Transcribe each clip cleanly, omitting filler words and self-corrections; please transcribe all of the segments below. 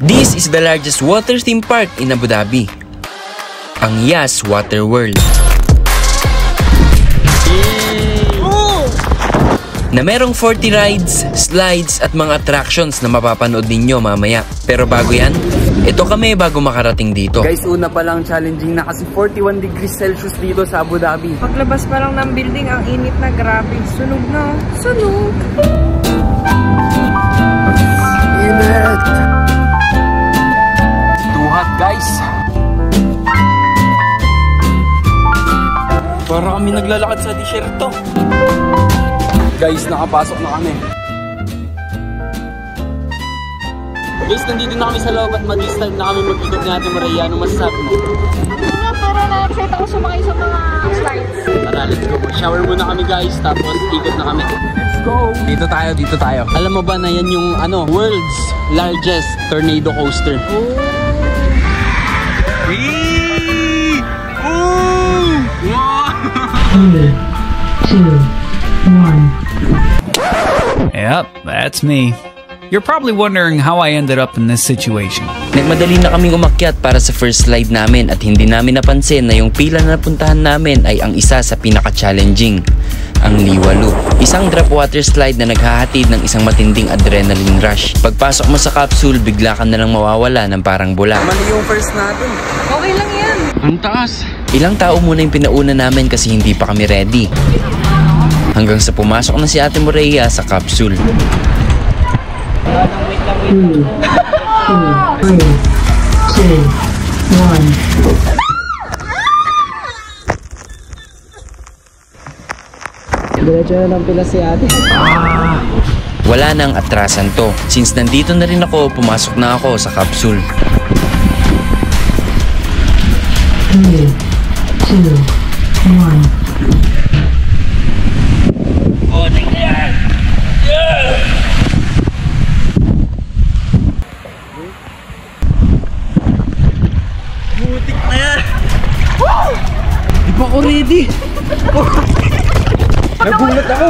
This is the largest water theme park in Abu Dhabi, ang Yas Water World. Na merong 40 rides, slides at mga attractions na mapapanood ninyo mamaya. Pero bago yan, ito kami bago makarating dito. Guys, una pa lang challenging na kasi 41 degrees Celsius dito sa Abu Dhabi. Paglabas pa lang ng building, ang init na, grabe. Sunog na. Sunog! Init! Too hot, guys. Para kami naglalakad sa disyerto. Guys, nakapasok na kami. Guys, nandito na kami sa loob at mag-start na kami mag-ikot ni Ate Maria. Anong masasabi mo? Pero na-excite ako sumakay sa mga slides. Tara, let's go. Shower muna kami guys, tapos ikot na kami. Let's go! Dito tayo. Alam mo ba na yan yung world's largest tornado coaster? Oh! 3, 2, 1. Yep, that's me. You're probably wondering how I ended up in this situation. Nagmadali na kaming umakyat para sa first slide namin at hindi namin napansin na yung pila na napuntahan namin ay ang isa sa pinaka-challenging, ang Liwa Loop. Isang drop water slide na naghahatid ng isang matinding adrenaline rush. Pagpasok mo sa capsule, bigla ka na lang mawawala ng parang bula. Mali yung first natin. Okay lang yan. Ang taas. Ilang tao muna yung pinauna namin kasi hindi pa kami ready. Hanggang sa pumasok na si Ate Maria sa capsule. 2, 3, 2, 1. Diretso na lang pila si Ate. Wala nang atrasan to. Since nandito na rin ako, pumasok na ako sa capsule. 3, 2, 1. Butik na yan! Di pa ako ready! Nagulat ako!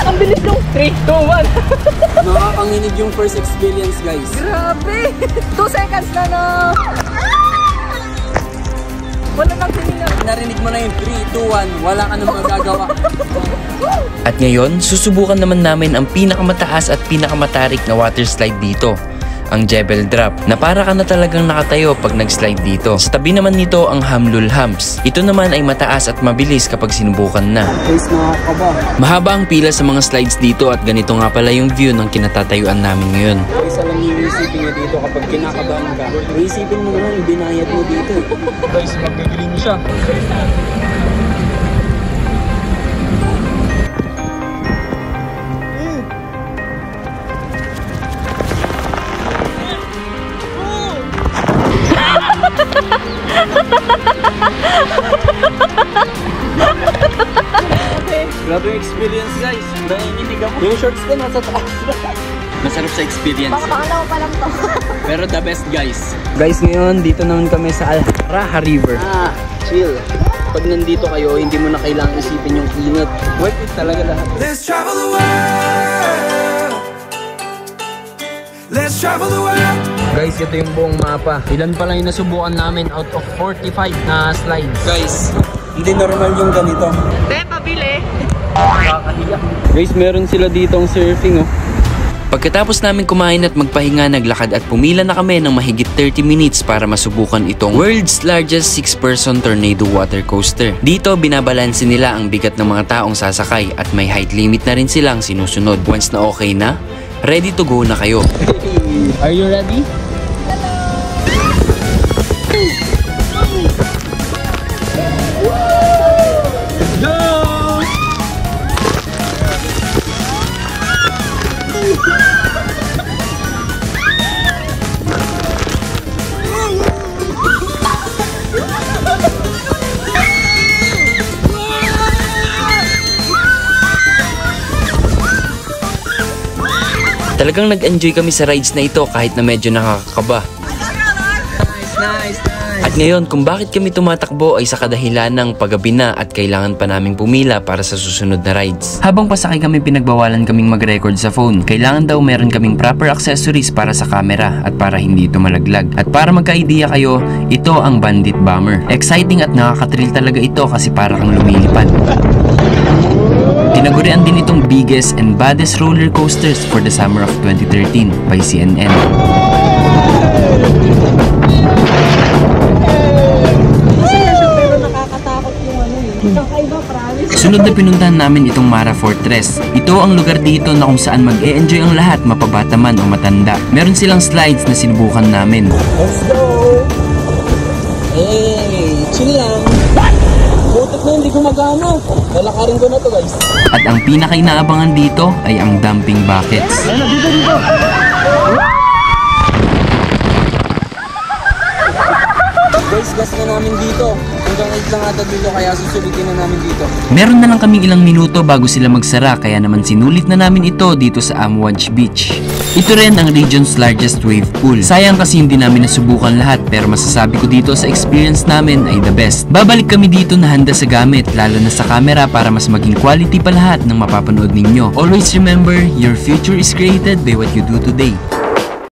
Ang bilis nung 3, 2, 1. Nakakanginig yung first experience guys. Grabe! 2 seconds na na! Wala nang hininga. Narinig mo na yung 3, 2, 1, wala ka nang magagawa. At ngayon, susubukan naman namin ang pinakamataas at pinakamatarik na water slide dito, ang Jebel Drop, na para ka na talagang nakatayo pag nag-slide dito. Sa tabi naman nito ang Hamlul Humps. Ito naman ay mataas at mabilis kapag sinubukan na. Guys, nakakaba. Mahaba ang pila sa mga slides dito at ganito nga pala yung view ng kinatatayuan namin ngayon. Guys, alam niyo yung isipin nyo dito kapag kinakabahan ka. Isipin mo naman yung binayad mo dito. Guys, magagaling mo siya. Grabe yung experience guys. Nanginginig ako. Yung shorts ko nasa taas. Masarap sa experience. Pakalaw pa lang to. Pero the best guys. Guys, ngayon dito naman kami sa Al Raha River. Chill. Pag nandito kayo, hindi mo na kailangang isipin yung init. Worth it talaga lahat. Let's travel the world. Let's travel the world. Guys, ito yung buong mapa. Ilan pa lang yung nasubukan namin out of 45 na slides. Guys, hindi normal yung ganito. Pabili. Guys, meron sila ditong surfing oh. Pagkatapos namin kumain at magpahinga, naglakad at pumila na kami ng mahigit 30 minutes para masubukan itong world's largest 6-person tornado water coaster. Dito, binabalanse nila ang bigat ng mga taong sasakay at may height limit na rin silang sinusunod. Once na okay na, ready to go na kayo. Are you ready? Talagang nag-enjoy kami sa rides na ito kahit na medyo nakakakaba. Nice. At ngayon, kung bakit kami tumatakbo ay sa kadahilan ng paggabi na at kailangan pa naming pumila para sa susunod na rides. Habang pasakay kami, pinagbawalan kaming mag-record sa phone. Kailangan daw meron kaming proper accessories para sa camera at para hindi ito malaglag. At para magka-idea kayo, ito ang Bandit Bomber. Exciting at nakaka-thrill talaga ito kasi para kang lumilipad. Tinagurian din itong biggest and baddest roller coasters for the summer of 2013 by CNN. Sunod na pinuntahan namin itong Mara Fortress. Ito ang lugar dito na kung saan mag-e-enjoy ang lahat, mapabata man o matanda. Meron silang slides na sinubukan namin. Let's go! Hey, chill lang. Butot na hindi gumagana. Lalakarin ko na to, guys. At ang pinaka-inaabangan dito ay ang dumping buckets. Dito. Guys, gas na namin dito. Hanggang 8 lang ata dito, kaya susulitin na namin dito. Meron na lang kaming ilang minuto bago sila magsara, kaya naman sinulit na namin ito dito sa Amwaj Beach. Ito rin ang region's largest wave pool. Sayang kasi hindi namin nasubukan lahat, pero masasabi ko dito sa experience namin ay the best. Babalik kami dito na handa sa gamit, lalo na sa camera para mas maging quality pa lahat ng mapapanood ninyo. Always remember, your future is created by what you do today.